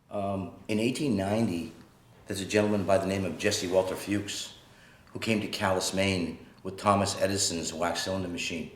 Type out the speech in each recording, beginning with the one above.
In 1890, there's a gentleman by the name of Jesse Walter Fuchs who came to Calais, Maine with Thomas Edison's wax cylinder machine.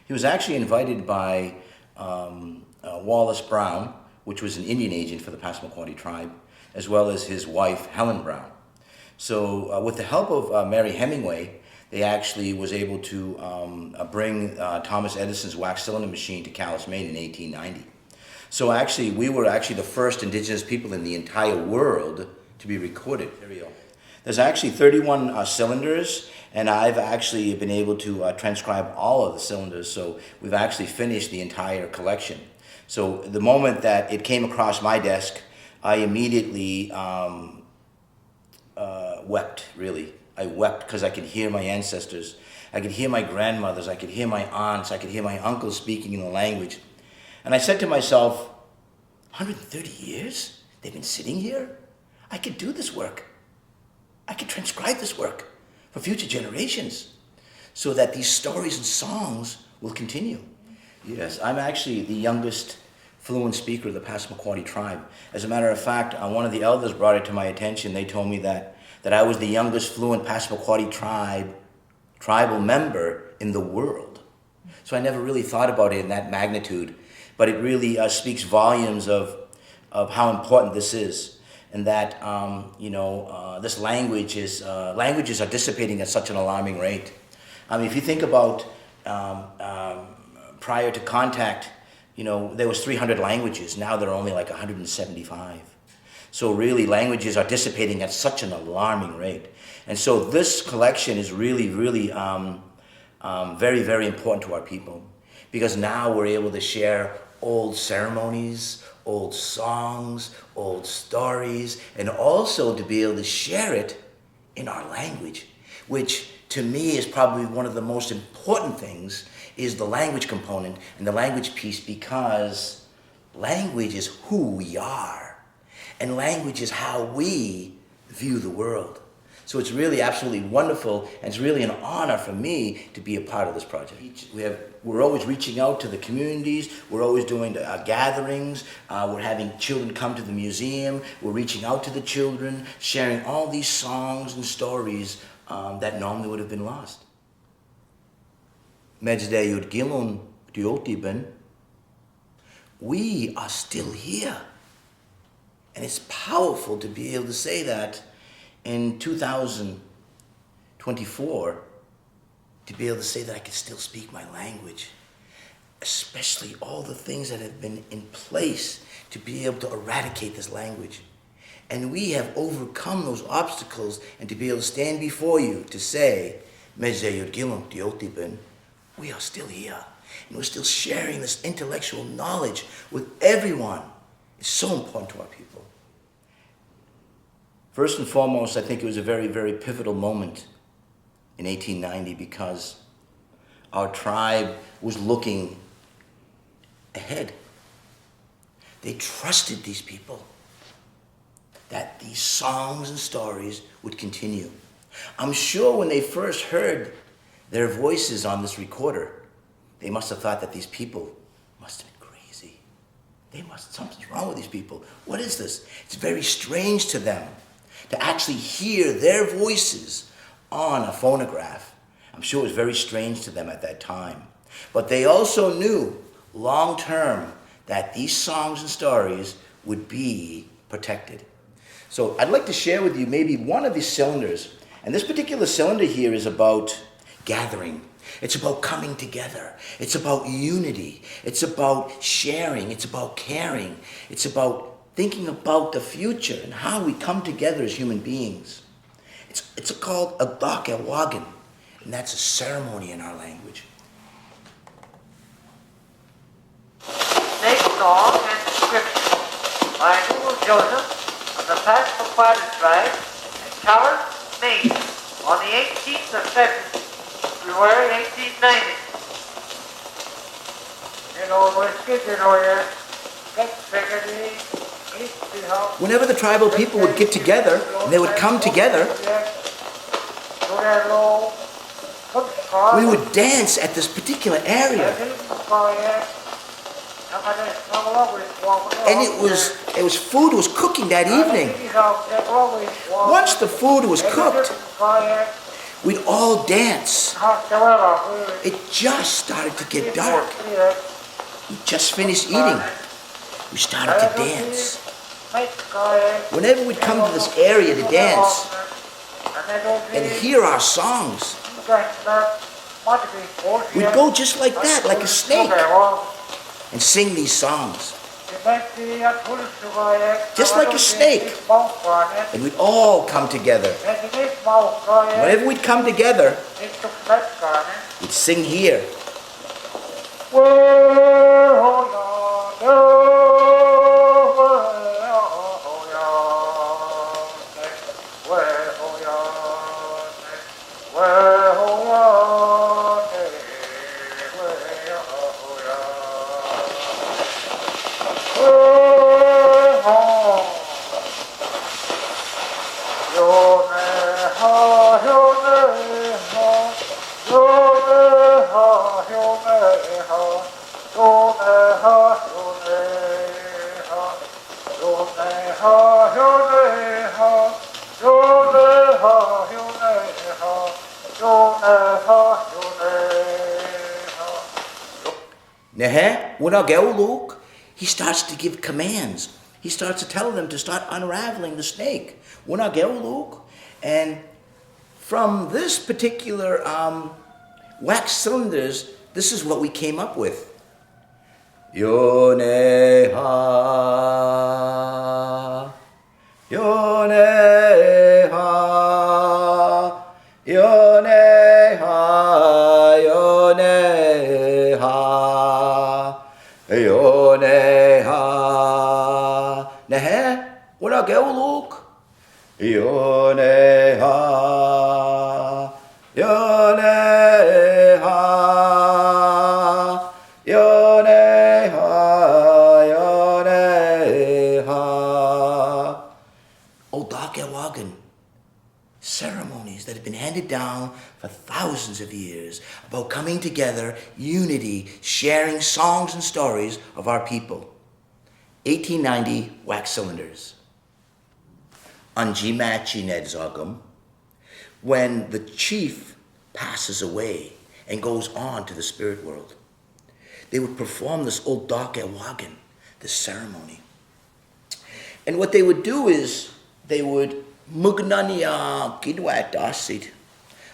He was actually invited by Wallace Brown, which was an Indian agent for the Passamaquoddy tribe, as well as his wife, Helen Brown. So with the help of Mary Hemingway, they actually was able to bring Thomas Edison's wax cylinder machine to Calais, Maine in 1890. So actually, we were actually the first indigenous people in the entire world to be recorded. There's actually 31 cylinders, and I've actually been able to transcribe all of the cylinders, so we've actually finished the entire collection. So the moment that it came across my desk, I immediately wept, really. I wept because I could hear my ancestors. I could hear my grandmothers. I could hear my aunts. I could hear my uncles speaking in the language. And I said to myself, 130 years? They've been sitting here? I could do this work. I could transcribe this work for future generations so that these stories and songs will continue. Yes, I'm actually the youngest fluent speaker of the Passamaquoddy tribe. As a matter of fact, one of the elders brought it to my attention. They told me that I was the youngest fluent Passamaquoddy tribal member in the world. So I never really thought about it in that magnitude, but it really speaks volumes of how important this is, and that this languages are dissipating at such an alarming rate. I mean, if you think about prior to contact, there was 300 languages. Now there are only like 175. So really, languages are dissipating at such an alarming rate. And so this collection is really, really very, very important to our people, because now we're able to share old ceremonies, old songs, old stories, and also to be able to share it in our language, which to me is probably one of the most important things, is the language component and the language piece, because language is who we are. And language is how we view the world. So it's really absolutely wonderful, and it's really an honor for me to be a part of this project. We're always reaching out to the communities. We're always doing gatherings. We're having children come to the museum. We're reaching out to the children, sharing all these songs and stories that normally would have been lost. Mejdayud Gilun Diotiben. We are still here. And it's powerful to be able to say that in 2024, to be able to say that I can still speak my language, especially all the things that have been in place to be able to eradicate this language. And we have overcome those obstacles, and to be able to stand before you to say, we are still here, and we're still sharing this intellectual knowledge with everyone. It's so important to our people. First and foremost, I think it was a very, very pivotal moment in 1890, because our tribe was looking ahead. They trusted these people, that these songs and stories would continue. I'm sure when they first heard their voices on this recorder, they must have thought that these people must have been crazy. Something's wrong with these people. What is this? It's very strange to them to actually hear their voices on a phonograph. I'm sure it was very strange to them at that time. But they also knew long term that these songs and stories would be protected. So I'd like to share with you maybe one of these cylinders. And this particular cylinder here is about gathering. It's about coming together. It's about unity. It's about sharing. It's about caring. It's about thinking about the future and how we come together as human beings. It's called a dak wagon, and that's a ceremony in our language. Next song and description by Uncle Joseph of the Passamaquoddy tribe at Calais, Maine, on the 18th of February, 1890. Whenever the tribal people would get together, and they would come together, we would dance at this particular area. And it was food was cooking that evening. Once the food was cooked, we'd all dance. It just started to get dark. We just finished eating. We started to dance. Whenever we'd come to this area to dance and hear our songs, we'd go just like that, like a snake, and sing these songs. Just like a snake. And we'd all come together. Whenever we'd come together, we'd sing here. When I go look, he starts to give commands. He starts to tell them to start unraveling the snake. When I go look, and from this particular wax cylinders, this is what we came up with. Yoneha, Yoneha, Yoneha, Yoneha, Yoneha. Nehe, when I go look, Yoneha, Yoneha, Yoneha, Yoneha. Old Wagon ceremonies that have been handed down for thousands of years about coming together, unity, sharing songs and stories of our people. 1890 wax cylinders. On Jimachi Nedzogum, when the chief passes away and goes on to the spirit world, they would perform this old wagon, this ceremony. And what they would do is they would mugnania kidwat asid.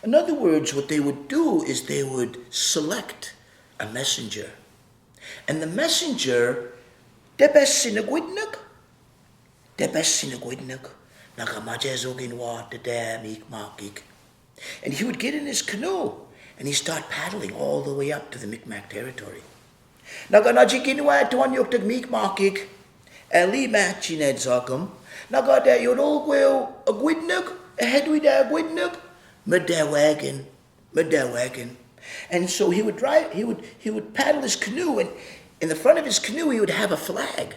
In other words, what they would do is they would select a messenger. And the messenger, Debessinagwidnuk, and he would get in his canoe and he'd start paddling all the way up to the Micmac territory. And so he would paddle his canoe, and in the front of his canoe he would have a flag.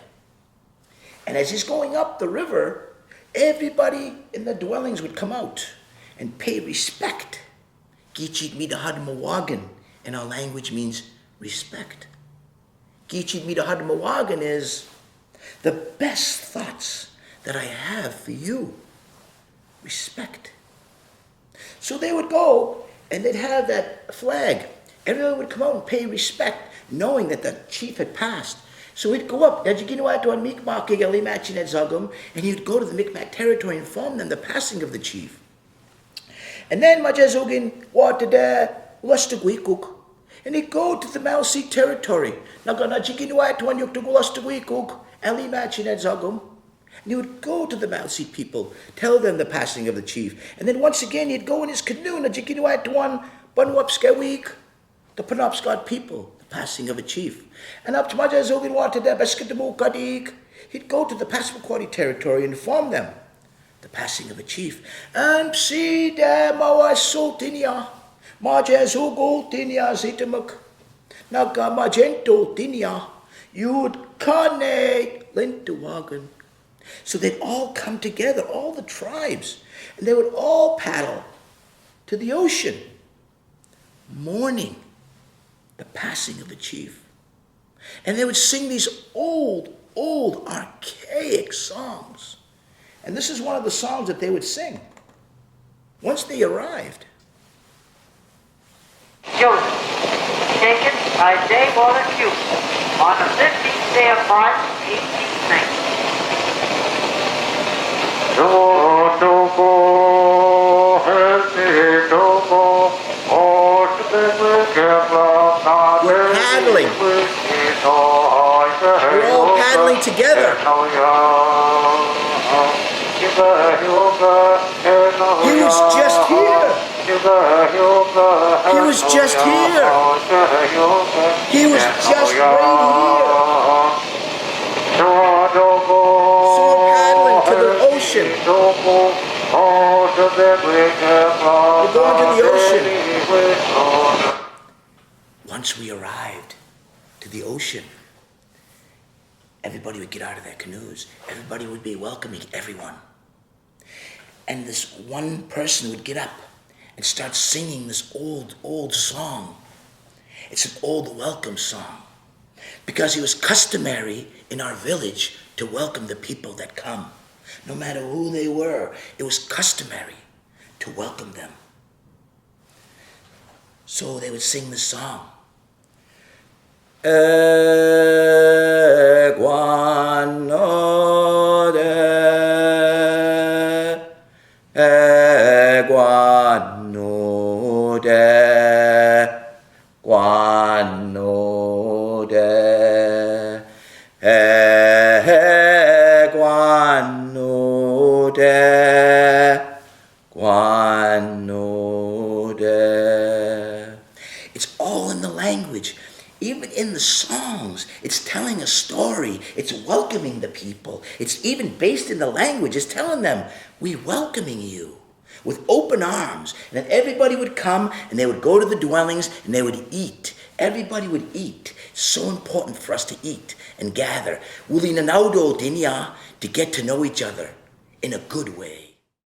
And as he's going up the river, everybody in the dwellings would come out and pay respect. Gichit midahadmawagan in our language means respect. Gichit midahadmawagan is the best thoughts that I have for you. Respect. So they would go and they'd have that flag. Everyone would come out and pay respect, knowing that the chief had passed. So he'd go up, and he'd go to the Micmac territory and inform them the passing of the chief. And then Majazogin and he'd go to the Malsi territory. And he would go to the Malsi people, tell them the passing of the chief. And then once again he'd go in his canoe and the Penobscot people, the passing of a chief. And up to Majazogin he'd go to the Passamaquoddy territory and inform them the passing of a chief. And psi de mawa sultinia, Majazugo tinia zitamuk, Naga magento tinia, Yud kane lintuwagan. So they'd all come together, all the tribes, and they would all paddle to the ocean, mourning the passing of a chief. And they would sing these old, archaic songs. And this is one of the songs that they would sing once they arrived. Joseph, taken by day water Cupid on the 15th day of March, 1890. We're paddling. We're all paddling together. He was just here. He was just here. He was just right here. So we're paddling to the ocean. We're going to the ocean. Once we arrived to the ocean, everybody would get out of their canoes. Everybody would be welcoming everyone. And this one person would get up and start singing this old song. It's an old welcome song, because it was customary in our village to welcome the people that come. No matter who they were, it was customary to welcome them. So they would sing this song. It's all in the language. Even in the songs, it's telling a story. It's welcoming the people. It's even based in the language. It's telling them, we're welcoming you with open arms. And then everybody would come and they would go to the dwellings and they would eat. Everybody would eat. It's so important for us to eat and gather. To get to know each other in a good way.